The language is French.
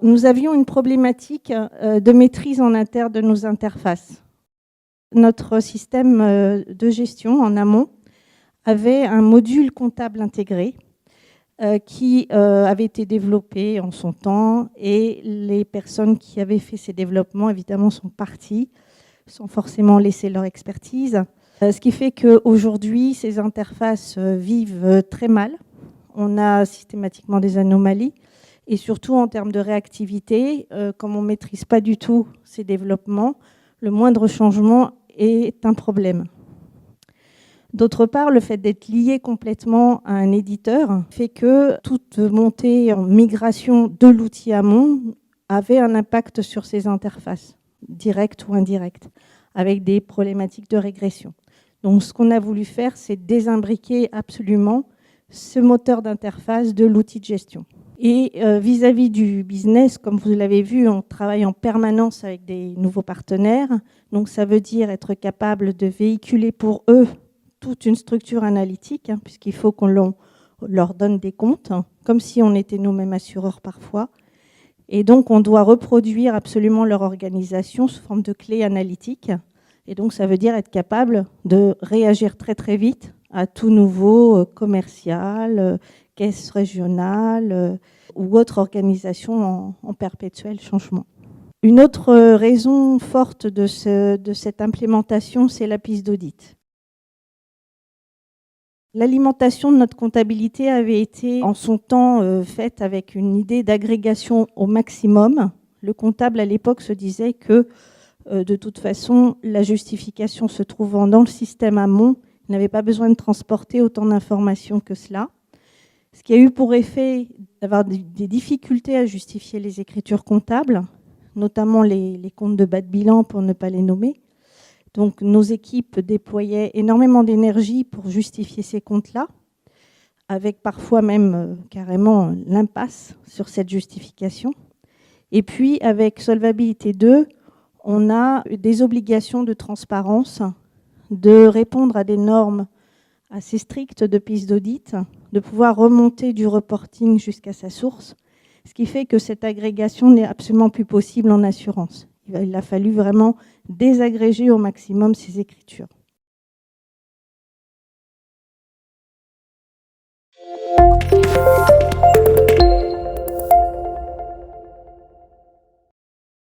nous avions une problématique de maîtrise en interne de nos interfaces. Notre système de gestion en amont avait un module comptable intégré qui avait été développé en son temps, et les personnes qui avaient fait ces développements, évidemment, sont parties, sans forcément laisser leur expertise. Ce qui fait qu'aujourd'hui, ces interfaces vivent très mal. On a systématiquement des anomalies, et surtout en termes de réactivité, comme on ne maîtrise pas du tout ces développements, le moindre changement est un problème. D'autre part, le fait d'être lié complètement à un éditeur fait que toute montée en migration de l'outil amont avait un impact sur ces interfaces, directes ou indirectes, avec des problématiques de régression. Donc ce qu'on a voulu faire, c'est désimbriquer absolument ce moteur d'interface de l'outil de gestion. Et vis-à-vis du business, comme vous l'avez vu, on travaille en permanence avec des nouveaux partenaires. Donc ça veut dire être capable de véhiculer pour eux toute une structure analytique, puisqu'il faut qu'on leur donne des comptes, comme si on était nous-mêmes assureurs parfois. Et donc, on doit reproduire absolument leur organisation sous forme de clés analytiques. Et donc, ça veut dire être capable de réagir très, très vite à tout nouveau commercial, caisse régionale ou autre organisation en perpétuel changement. Une autre raison forte de cette implémentation, c'est la piste d'audit. L'alimentation de notre comptabilité avait été en son temps faite avec une idée d'agrégation au maximum. Le comptable à l'époque se disait que de toute façon, la justification se trouvant dans le système amont, il n'avait pas besoin de transporter autant d'informations que cela. Ce qui a eu pour effet d'avoir des difficultés à justifier les écritures comptables, notamment les comptes de bas de bilan pour ne pas les nommer. Donc, nos équipes déployaient énormément d'énergie pour justifier ces comptes-là, avec parfois même carrément l'impasse sur cette justification. Et puis, avec Solvabilité 2, on a des obligations de transparence, de répondre à des normes assez strictes de piste d'audit, de pouvoir remonter du reporting jusqu'à sa source, ce qui fait que cette agrégation n'est absolument plus possible en assurance. Il a fallu vraiment désagréger au maximum ces écritures.